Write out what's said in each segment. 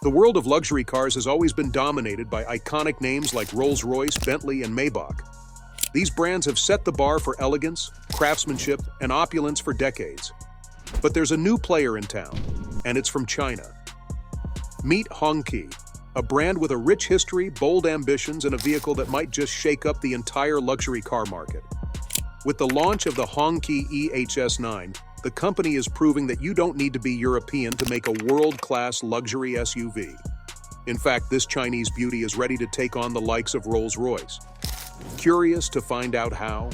The world of luxury cars has always been dominated by iconic names like Rolls-Royce, Bentley, and Maybach. These brands have set the bar for elegance, craftsmanship, and opulence for decades. But there's a new player in town, and it's from China. Meet Hongqi, a brand with a rich history, bold ambitions, and a vehicle that might just shake up the entire luxury car market. With the launch of the Hongqi EHS9, the company is proving that you don't need to be European to make a world-class luxury SUV. In fact, this Chinese beauty is ready to take on the likes of Rolls-Royce. Curious to find out how?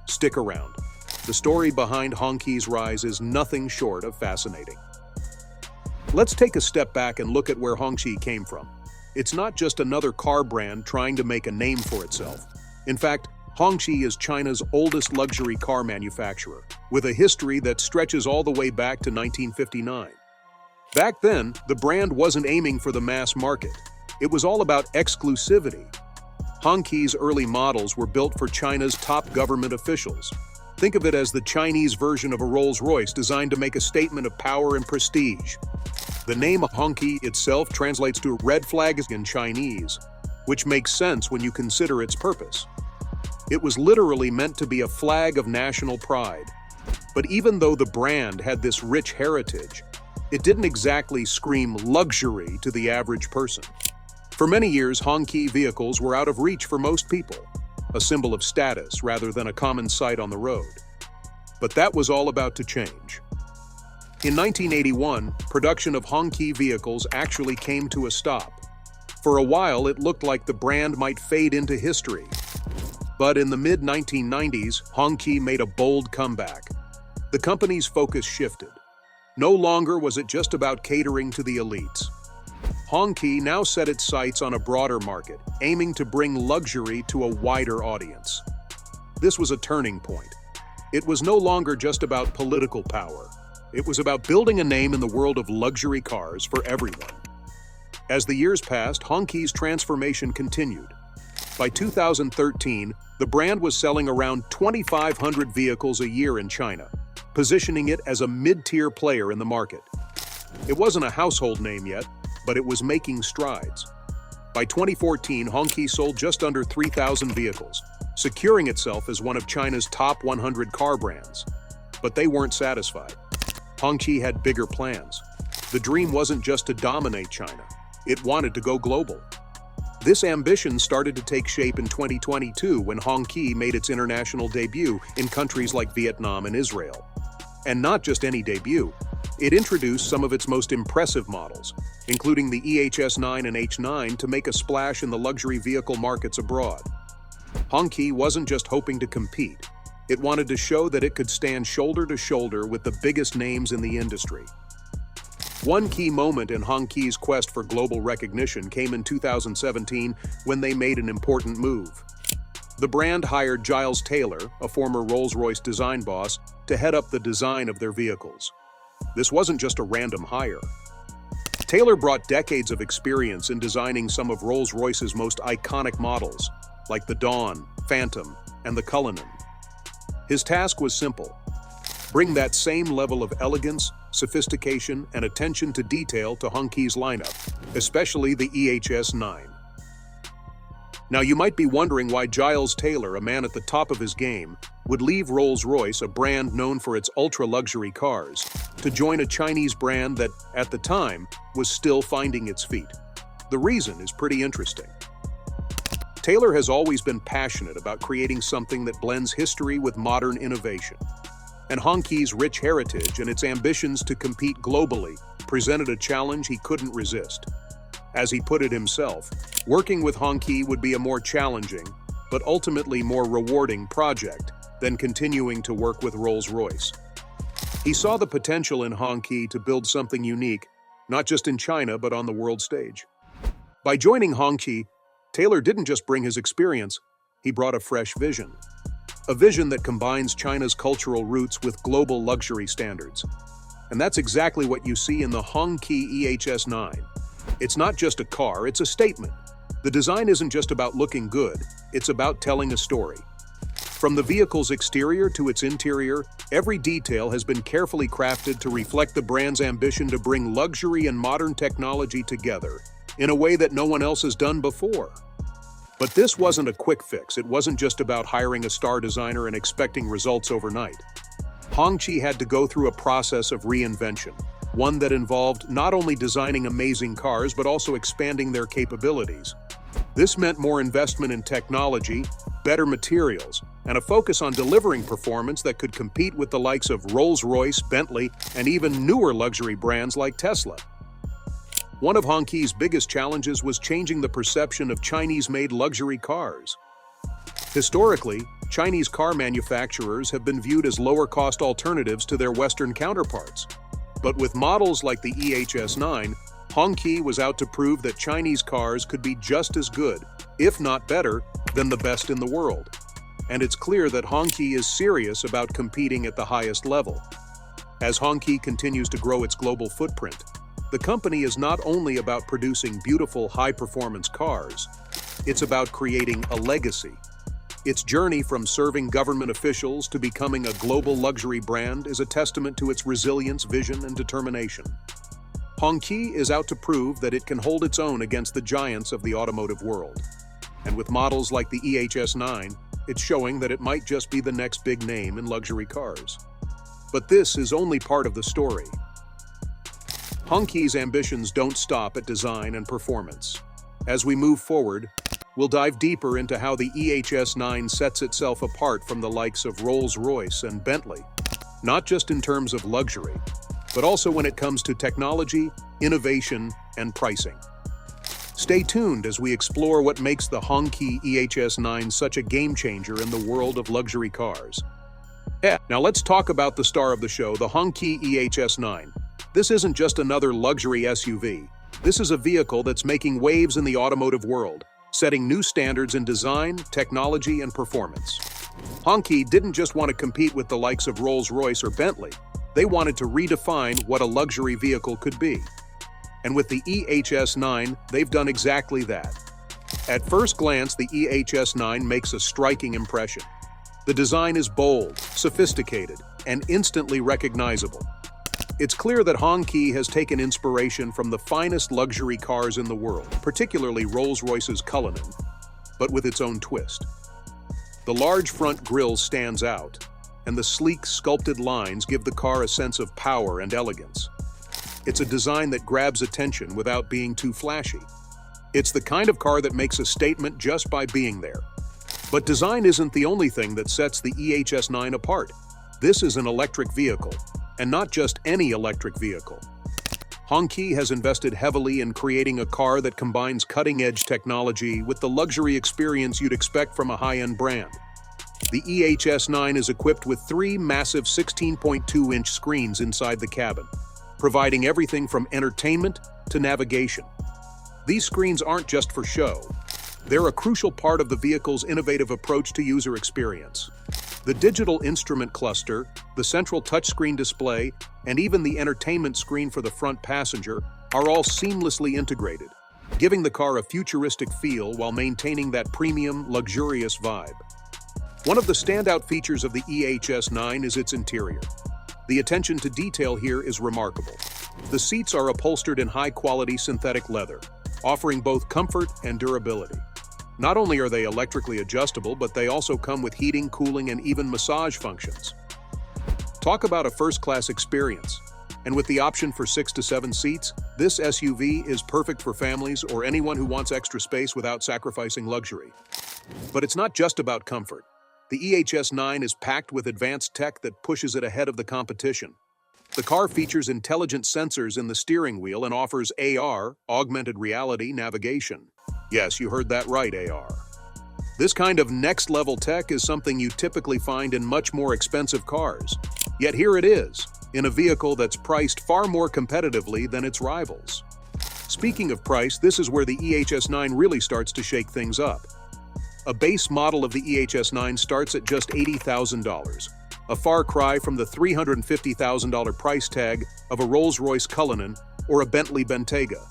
Stick around. The story behind Hongqi's rise is nothing short of fascinating. Let's take a step back and look at where Hongqi came from. It's not just another car brand trying to make a name for itself. In fact, Hongqi is China's oldest luxury car manufacturer, with a history that stretches all the way back to 1959. Back then, the brand wasn't aiming for the mass market. It was all about exclusivity. Hongqi's early models were built for China's top government officials. Think of it as the Chinese version of a Rolls-Royce designed to make a statement of power and prestige. The name Hongqi itself translates to red flag in Chinese, which makes sense when you consider its purpose. It was literally meant to be a flag of national pride. But even though the brand had this rich heritage, it didn't exactly scream luxury to the average person. For many years, Hongqi vehicles were out of reach for most people, a symbol of status rather than a common sight on the road. But that was all about to change. In 1981, production of Hongqi vehicles actually came to a stop. For a while, it looked like the brand might fade into history. But in the mid-1990s, Hongqi made a bold comeback. The company's focus shifted. No longer was it just about catering to the elites. Hongqi now set its sights on a broader market, aiming to bring luxury to a wider audience. This was a turning point. It was no longer just about political power. It was about building a name in the world of luxury cars for everyone. As the years passed, Hongqi's transformation continued. By 2013, the brand was selling around 2,500 vehicles a year in China, positioning it as a mid-tier player in the market. It wasn't a household name yet, but it was making strides. By 2014, Hongqi sold just under 3,000 vehicles, securing itself as one of China's top 100 car brands. But they weren't satisfied. Hongqi had bigger plans. The dream wasn't just to dominate China. It wanted to go global. This ambition started to take shape in 2022 when Hongqi made its international debut in countries like Vietnam and Israel. And not just any debut, it introduced some of its most impressive models, including the EHS9 and H9, to make a splash in the luxury vehicle markets abroad. Hongqi wasn't just hoping to compete. It wanted to show that it could stand shoulder to shoulder with the biggest names in the industry. One key moment in Hongqi's quest for global recognition came in 2017 when they made an important move. The brand hired Giles Taylor, a former Rolls-Royce design boss, to head up the design of their vehicles. This wasn't just a random hire. Taylor brought decades of experience in designing some of Rolls-Royce's most iconic models, like the Dawn, Phantom, and the Cullinan. His task was simple: bring that same level of elegance, sophistication, and attention to detail to Hongqi's lineup, especially the EHS9. Now, you might be wondering why Giles Taylor, a man at the top of his game, would leave Rolls-Royce, a brand known for its ultra-luxury cars, to join a Chinese brand that, at the time, was still finding its feet. The reason is pretty interesting. Taylor has always been passionate about creating something that blends history with modern innovation. And Hongqi's rich heritage and its ambitions to compete globally presented a challenge he couldn't resist. As he put it himself, working with Hongqi would be a more challenging, but ultimately more rewarding project than continuing to work with Rolls-Royce. He saw the potential in Hongqi to build something unique, not just in China, but on the world stage. By joining Hongqi, Taylor didn't just bring his experience, he brought a fresh vision. A vision that combines China's cultural roots with global luxury standards. And that's exactly what you see in the Hongqi EHS9. It's not just a car, it's a statement. The design isn't just about looking good, it's about telling a story. From the vehicle's exterior to its interior, every detail has been carefully crafted to reflect the brand's ambition to bring luxury and modern technology together in a way that no one else has done before. But this wasn't a quick fix. It wasn't just about hiring a star designer and expecting results overnight. Hongqi had to go through a process of reinvention, one that involved not only designing amazing cars but also expanding their capabilities. This meant more investment in technology, better materials, and a focus on delivering performance that could compete with the likes of Rolls-Royce, Bentley, and even newer luxury brands like Tesla. One of Hongqi's biggest challenges was changing the perception of Chinese-made luxury cars. Historically, Chinese car manufacturers have been viewed as lower-cost alternatives to their Western counterparts. But with models like the EHS9, Hongqi was out to prove that Chinese cars could be just as good, if not better, than the best in the world. And it's clear that Hongqi is serious about competing at the highest level. As Hongqi continues to grow its global footprint, the company is not only about producing beautiful, high-performance cars, it's about creating a legacy. Its journey from serving government officials to becoming a global luxury brand is a testament to its resilience, vision, and determination. Hongqi is out to prove that it can hold its own against the giants of the automotive world. And with models like the EHS9, it's showing that it might just be the next big name in luxury cars. But this is only part of the story. Hongqi's ambitions don't stop at design and performance. As we move forward, we'll dive deeper into how the EHS9 sets itself apart from the likes of Rolls-Royce and Bentley, not just in terms of luxury, but also when it comes to technology, innovation, and pricing. Stay tuned as we explore what makes the Hongqi EHS9 such a game-changer in the world of luxury cars. Now let's talk about the star of the show, the Hongqi EHS9. This isn't just another luxury SUV. This is a vehicle that's making waves in the automotive world, setting new standards in design, technology, and performance. Hongqi didn't just want to compete with the likes of Rolls-Royce or Bentley. They wanted to redefine what a luxury vehicle could be. And with the EHS9, they've done exactly that. At first glance, the EHS9 makes a striking impression. The design is bold, sophisticated, and instantly recognizable. It's clear that Hongqi has taken inspiration from the finest luxury cars in the world, particularly Rolls-Royce's Cullinan, but with its own twist. The large front grille stands out, and the sleek, sculpted lines give the car a sense of power and elegance. It's a design that grabs attention without being too flashy. It's the kind of car that makes a statement just by being there. But design isn't the only thing that sets the EHS9 apart. This is an electric vehicle, and not just any electric vehicle. Hongqi has invested heavily in creating a car that combines cutting-edge technology with the luxury experience you'd expect from a high-end brand. The EHS9 is equipped with 3 massive 16.2-inch screens inside the cabin, providing everything from entertainment to navigation. These screens aren't just for show. They're a crucial part of the vehicle's innovative approach to user experience. The digital instrument cluster, the central touchscreen display, and even the entertainment screen for the front passenger are all seamlessly integrated, giving the car a futuristic feel while maintaining that premium, luxurious vibe. One of the standout features of the EHS9 is its interior. The attention to detail here is remarkable. The seats are upholstered in high-quality synthetic leather, offering both comfort and durability. Not only are they electrically adjustable, but they also come with heating, cooling, and even massage functions. Talk about a first-class experience. And with the option for 6 to 7 seats, this SUV is perfect for families or anyone who wants extra space without sacrificing luxury. But it's not just about comfort. The EHS9 is packed with advanced tech that pushes it ahead of the competition. The car features intelligent sensors in the steering wheel and offers AR, augmented reality, navigation. Yes, you heard that right, AR. This kind of next-level tech is something you typically find in much more expensive cars. Yet here it is, in a vehicle that's priced far more competitively than its rivals. Speaking of price, this is where the EHS9 really starts to shake things up. A base model of the EHS9 starts at just $80,000, a far cry from the $350,000 price tag of a Rolls-Royce Cullinan or a Bentley Bentayga.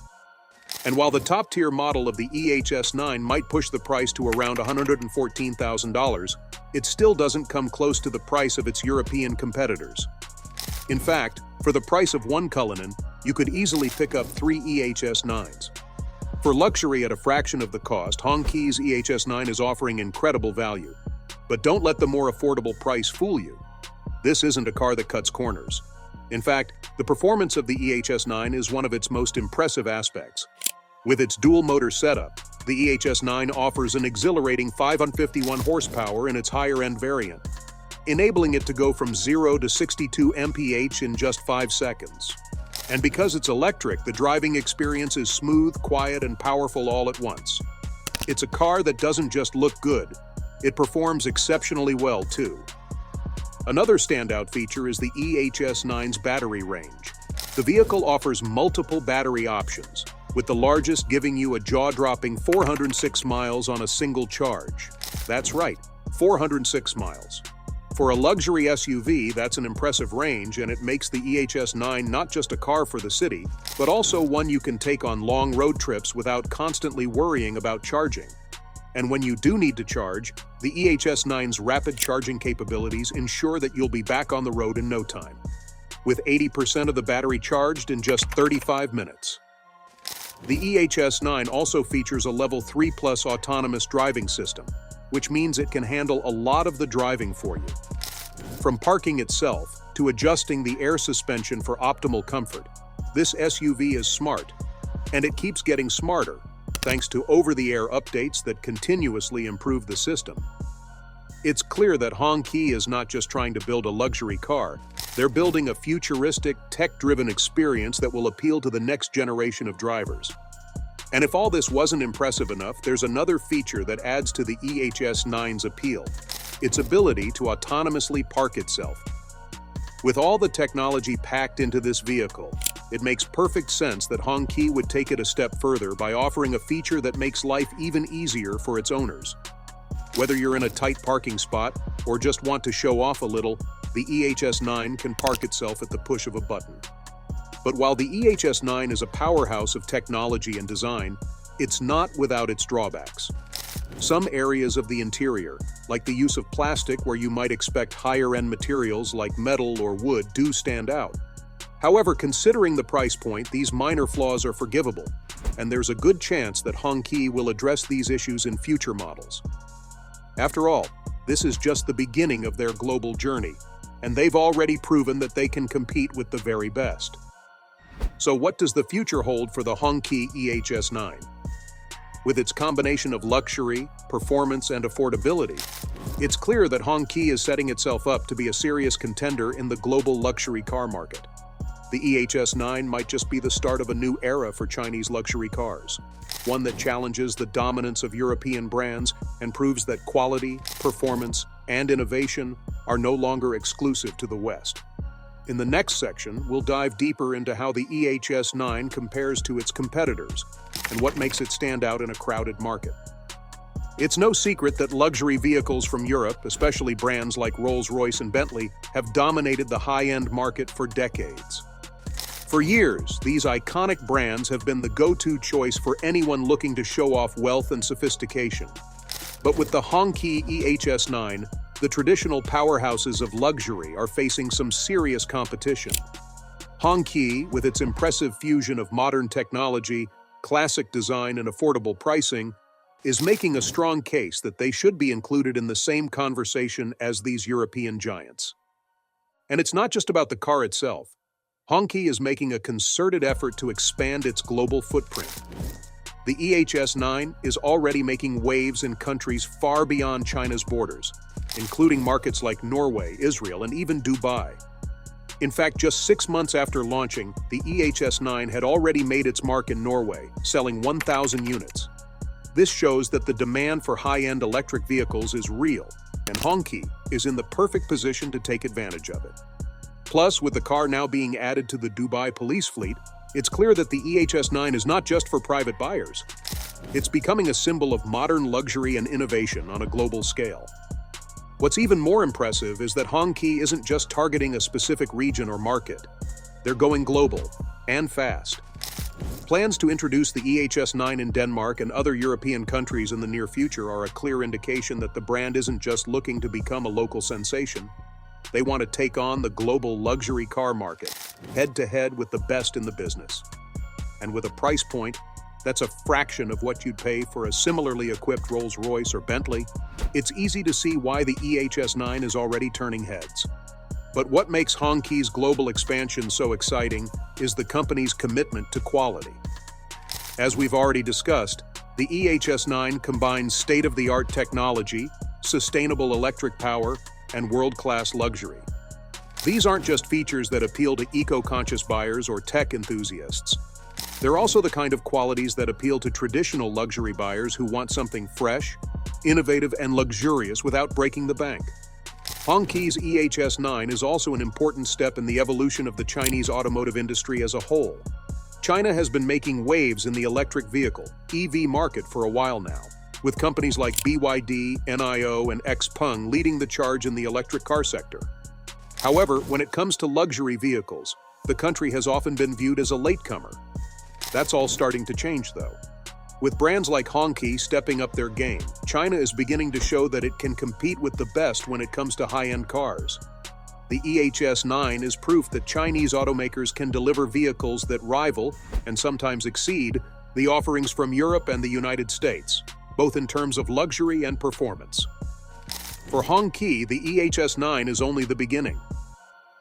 And while the top-tier model of the EHS9 might push the price to around $114,000, it still doesn't come close to the price of its European competitors. In fact, for the price of one Cullinan, you could easily pick up 3 EHS9s. For luxury at a fraction of the cost, Hongqi's EHS9 is offering incredible value. But don't let the more affordable price fool you. This isn't a car that cuts corners. In fact, the performance of the EHS9 is one of its most impressive aspects. With its dual-motor setup, the EHS9 offers an exhilarating 551 horsepower in its higher-end variant, enabling it to go from 0 to 62 mph in just 5 seconds. And because it's electric, the driving experience is smooth, quiet, and powerful all at once. It's a car that doesn't just look good, it performs exceptionally well, too. Another standout feature is the EHS9's battery range. The vehicle offers multiple battery options, with the largest giving you a jaw-dropping 406 miles on a single charge. That's right, 406 miles. For a luxury SUV, that's an impressive range, and it makes the EHS9 not just a car for the city, but also one you can take on long road trips without constantly worrying about charging. And when you do need to charge, the EHS9's rapid charging capabilities ensure that you'll be back on the road in no time, with 80% of the battery charged in just 35 minutes. The EHS9 also features a Level 3+ autonomous driving system, which means it can handle a lot of the driving for you. From parking itself to adjusting the air suspension for optimal comfort, this SUV is smart, and it keeps getting smarter, thanks to over-the-air updates that continuously improve the system. It's clear that Hongqi is not just trying to build a luxury car, they're building a futuristic, tech-driven experience that will appeal to the next generation of drivers. And if all this wasn't impressive enough, there's another feature that adds to the EHS9's appeal: its ability to autonomously park itself. With all the technology packed into this vehicle, it makes perfect sense that Hongqi would take it a step further by offering a feature that makes life even easier for its owners. Whether you're in a tight parking spot or just want to show off a little, the EHS9 can park itself at the push of a button. But while the EHS9 is a powerhouse of technology and design, it's not without its drawbacks. Some areas of the interior, like the use of plastic where you might expect higher-end materials like metal or wood, do stand out. However, considering the price point, these minor flaws are forgivable, and there's a good chance that Hongqi will address these issues in future models. After all, this is just the beginning of their global journey, and they've already proven that they can compete with the very best. So what does the future hold for the Hongqi EHS9? With its combination of luxury, performance, and affordability, it's clear that Hongqi is setting itself up to be a serious contender in the global luxury car market. The EHS9 might just be the start of a new era for Chinese luxury cars, one that challenges the dominance of European brands and proves that quality, performance, and innovation are no longer exclusive to the West. In the next section, we'll dive deeper into how the EHS9 compares to its competitors and what makes it stand out in a crowded market. It's no secret that luxury vehicles from Europe, especially brands like Rolls-Royce and Bentley, have dominated the high-end market for decades. For years, these iconic brands have been the go-to choice for anyone looking to show off wealth and sophistication. But with the Hongqi EHS9, the traditional powerhouses of luxury are facing some serious competition. Hongqi, with its impressive fusion of modern technology, classic design, and affordable pricing, is making a strong case that they should be included in the same conversation as these European giants. And it's not just about the car itself. Hongqi is making a concerted effort to expand its global footprint. The EHS9 is already making waves in countries far beyond China's borders, including markets like Norway, Israel, and even Dubai. In fact, just 6 months after launching, the EHS9 had already made its mark in Norway, selling 1,000 units. This shows that the demand for high-end electric vehicles is real, and Hongqi is in the perfect position to take advantage of it. Plus, with the car now being added to the Dubai police fleet, it's clear that the EHS9 is not just for private buyers. It's becoming a symbol of modern luxury and innovation on a global scale. What's even more impressive is that Hongqi isn't just targeting a specific region or market. They're going global, and fast. Plans to introduce the EHS9 in Denmark and other European countries in the near future are a clear indication that the brand isn't just looking to become a local sensation. They want to take on the global luxury car market, head-to-head with the best in the business. And with a price point that's a fraction of what you'd pay for a similarly equipped Rolls-Royce or Bentley, it's easy to see why the EHS9 is already turning heads. But what makes Hongqi's global expansion so exciting is the company's commitment to quality. As we've already discussed, the EHS9 combines state-of-the-art technology, sustainable electric power, and world-class luxury. These aren't just features that appeal to eco-conscious buyers or tech enthusiasts. They're also the kind of qualities that appeal to traditional luxury buyers who want something fresh, innovative, and luxurious without breaking the bank. Hongqi's EHS9 is also an important step in the evolution of the Chinese automotive industry as a whole. China has been making waves in the electric vehicle (EV) market for a while now, with companies like BYD, NIO, and XPeng leading the charge in the electric car sector. However, when it comes to luxury vehicles, the country has often been viewed as a latecomer. That's all starting to change, though. With brands like Hongqi stepping up their game, China is beginning to show that it can compete with the best when it comes to high-end cars. The EHS9 is proof that Chinese automakers can deliver vehicles that rival, and sometimes exceed, the offerings from Europe and the United States, both in terms of luxury and performance. For Hongqi, the EHS9 is only the beginning.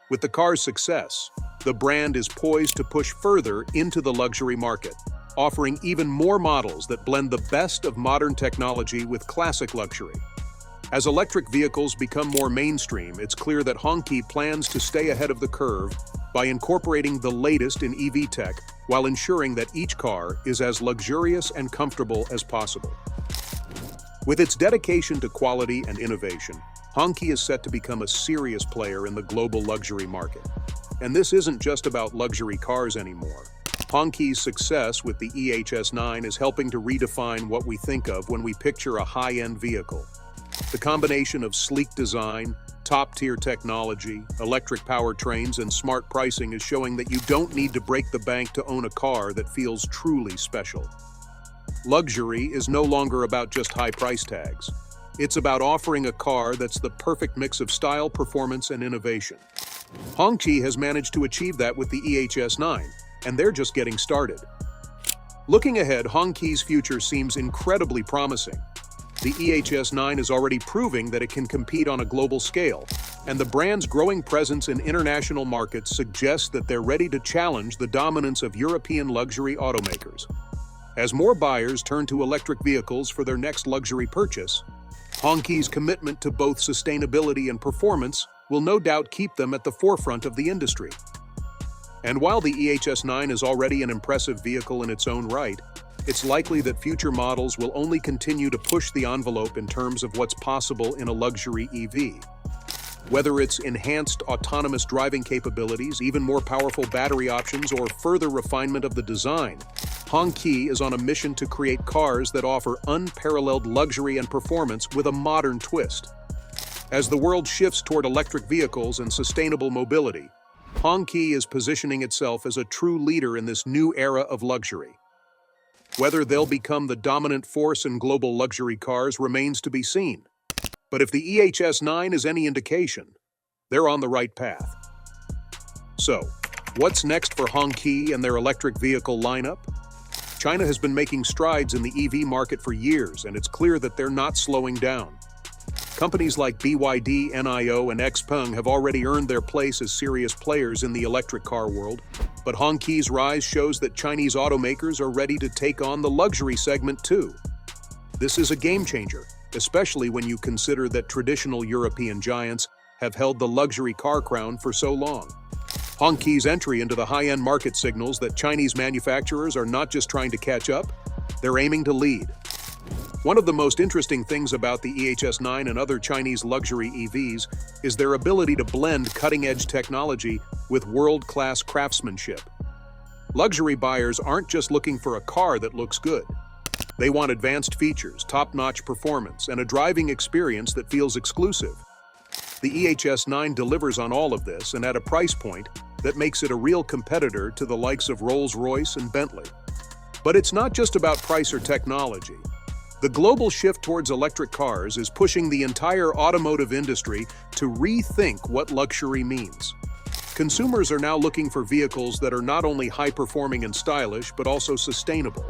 With the car's success, the brand is poised to push further into the luxury market, offering even more models that blend the best of modern technology with classic luxury. As electric vehicles become more mainstream, it's clear that Hongqi plans to stay ahead of the curve by incorporating the latest in EV tech while ensuring that each car is as luxurious and comfortable as possible. With its dedication to quality and innovation, Hongqi is set to become a serious player in the global luxury market. And this isn't just about luxury cars anymore. Hongqi's success with the EHS9 is helping to redefine what we think of when we picture a high-end vehicle. The combination of sleek design, top-tier technology, electric powertrains, and smart pricing is showing that you don't need to break the bank to own a car that feels truly special. Luxury is no longer about just high price tags. It's about offering a car that's the perfect mix of style, performance, and innovation. Hongqi has managed to achieve that with the EHS9, and they're just getting started. Looking ahead, Hongqi's future seems incredibly promising. The EHS9 is already proving that it can compete on a global scale, and the brand's growing presence in international markets suggests that they're ready to challenge the dominance of European luxury automakers. As more buyers turn to electric vehicles for their next luxury purchase, Hongqi's commitment to both sustainability and performance will no doubt keep them at the forefront of the industry. And while the EHS9 is already an impressive vehicle in its own right, it's likely that future models will only continue to push the envelope in terms of what's possible in a luxury EV. Whether it's enhanced autonomous driving capabilities, even more powerful battery options, or further refinement of the design, Hongqi is on a mission to create cars that offer unparalleled luxury and performance with a modern twist. As the world shifts toward electric vehicles and sustainable mobility, Hongqi is positioning itself as a true leader in this new era of luxury. Whether they'll become the dominant force in global luxury cars remains to be seen. But if the EHS9 is any indication, they're on the right path. So, what's next for Hongqi and their electric vehicle lineup? China has been making strides in the EV market for years, and it's clear that they're not slowing down. Companies like BYD, NIO, and XPeng have already earned their place as serious players in the electric car world, but Hongqi's rise shows that Chinese automakers are ready to take on the luxury segment too. This is a game changer, especially when you consider that traditional European giants have held the luxury car crown for so long. Hongqi's entry into the high-end market signals that Chinese manufacturers are not just trying to catch up, they're aiming to lead. One of the most interesting things about the EHS9 and other Chinese luxury EVs is their ability to blend cutting-edge technology with world-class craftsmanship. Luxury buyers aren't just looking for a car that looks good. They want advanced features, top-notch performance, and a driving experience that feels exclusive. The EHS9 delivers on all of this, and at a price point that makes it a real competitor to the likes of Rolls-Royce and Bentley. But it's not just about price or technology. The global shift towards electric cars is pushing the entire automotive industry to rethink what luxury means. Consumers are now looking for vehicles that are not only high-performing and stylish, but also sustainable.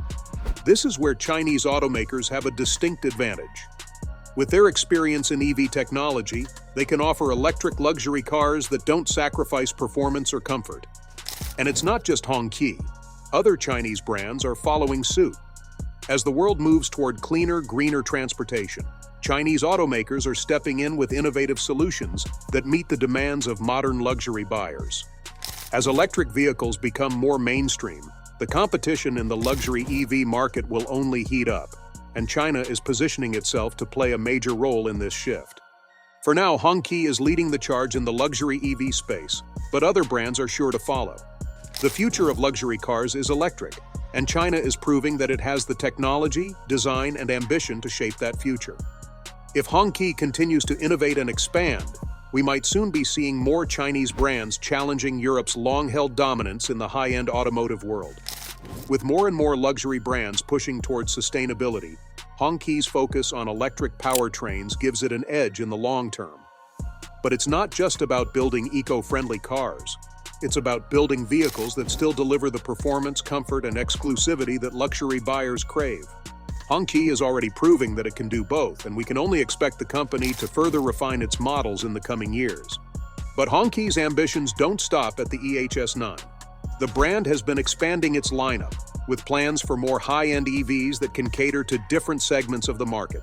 This is where Chinese automakers have a distinct advantage. With their experience in EV technology, they can offer electric luxury cars that don't sacrifice performance or comfort. And it's not just Hongqi. Other Chinese brands are following suit. As the world moves toward cleaner, greener transportation, Chinese automakers are stepping in with innovative solutions that meet the demands of modern luxury buyers. As electric vehicles become more mainstream, the competition in the luxury EV market will only heat up, and China is positioning itself to play a major role in this shift. For now, Hongqi is leading the charge in the luxury EV space, but other brands are sure to follow. The future of luxury cars is electric, and China is proving that it has the technology, design, and ambition to shape that future. If Hongqi continues to innovate and expand, we might soon be seeing more Chinese brands challenging Europe's long-held dominance in the high-end automotive world. With more and more luxury brands pushing towards sustainability, Hongqi's focus on electric powertrains gives it an edge in the long term. But it's not just about building eco-friendly cars. It's about building vehicles that still deliver the performance, comfort, and exclusivity that luxury buyers crave. Hongqi is already proving that it can do both, and we can only expect the company to further refine its models in the coming years. But Hongqi's ambitions don't stop at the EHS9. The brand has been expanding its lineup, with plans for more high-end EVs that can cater to different segments of the market.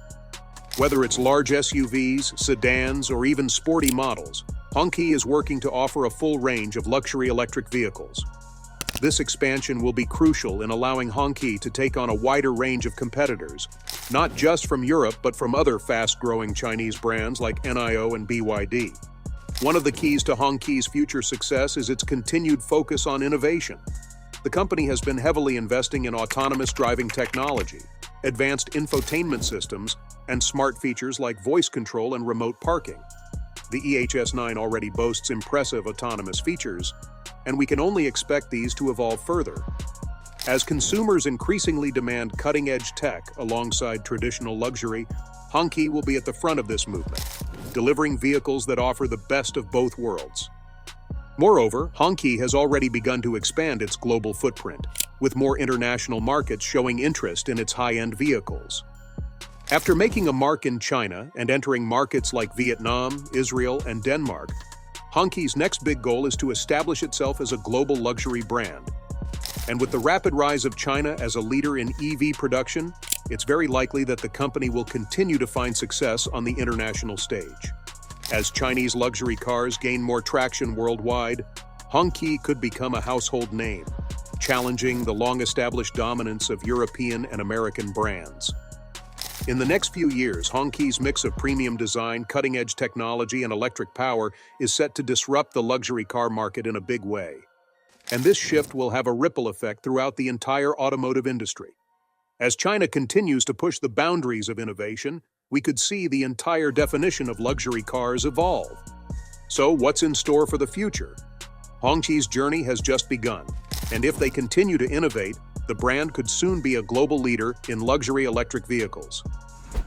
Whether it's large SUVs, sedans, or even sporty models, Hongqi is working to offer a full range of luxury electric vehicles. This expansion will be crucial in allowing Hongqi to take on a wider range of competitors, not just from Europe but from other fast-growing Chinese brands like NIO and BYD. One of the keys to Hongqi's future success is its continued focus on innovation. The company has been heavily investing in autonomous driving technology, advanced infotainment systems, and smart features like voice control and remote parking. The EHS9 already boasts impressive autonomous features, and we can only expect these to evolve further. As consumers increasingly demand cutting-edge tech alongside traditional luxury, Hongqi will be at the front of this movement, delivering vehicles that offer the best of both worlds. Moreover, Hongqi has already begun to expand its global footprint, with more international markets showing interest in its high-end vehicles. After making a mark in China and entering markets like Vietnam, Israel, and Denmark, Hongqi's next big goal is to establish itself as a global luxury brand. And with the rapid rise of China as a leader in EV production, it's very likely that the company will continue to find success on the international stage. As Chinese luxury cars gain more traction worldwide, Hongqi could become a household name, challenging the long-established dominance of European and American brands. In the next few years, Hongqi's mix of premium design, cutting-edge technology, and electric power is set to disrupt the luxury car market in a big way. And this shift will have a ripple effect throughout the entire automotive industry. As China continues to push the boundaries of innovation, we could see the entire definition of luxury cars evolve. So, what's in store for the future? Hongqi's journey has just begun, and if they continue to innovate, the brand could soon be a global leader in luxury electric vehicles.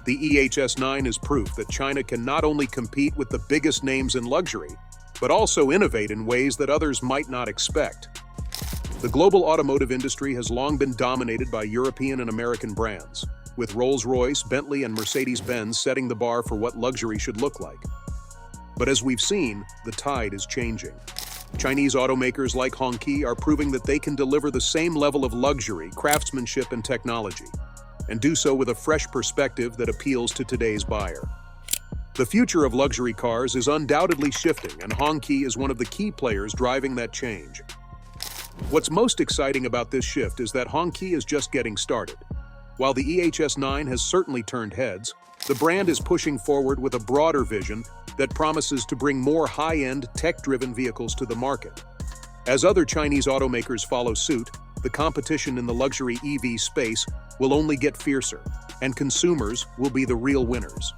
The EHS9 is proof that China can not only compete with the biggest names in luxury, but also innovate in ways that others might not expect. The global automotive industry has long been dominated by European and American brands, with Rolls-Royce, Bentley, and Mercedes-Benz setting the bar for what luxury should look like. But as we've seen, the tide is changing. Chinese automakers like Hongqi are proving that they can deliver the same level of luxury, craftsmanship, and technology, and do so with a fresh perspective that appeals to today's buyer. The future of luxury cars is undoubtedly shifting, and Hongqi is one of the key players driving that change. What's most exciting about this shift is that Hongqi is just getting started. While the EHS9 has certainly turned heads, the brand is pushing forward with a broader vision that promises to bring more high-end, tech-driven vehicles to the market. As other Chinese automakers follow suit, the competition in the luxury EV space will only get fiercer, and consumers will be the real winners.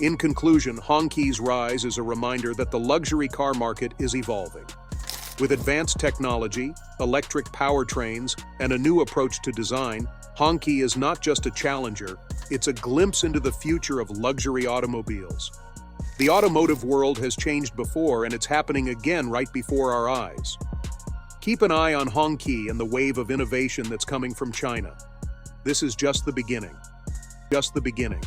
In conclusion, Hongqi's rise is a reminder that the luxury car market is evolving. With advanced technology, electric powertrains, and a new approach to design, Hongqi is not just a challenger, it's a glimpse into the future of luxury automobiles. The automotive world has changed before, and it's happening again right before our eyes. Keep an eye on Hongqi and the wave of innovation that's coming from China. This is just the beginning. Just the beginning.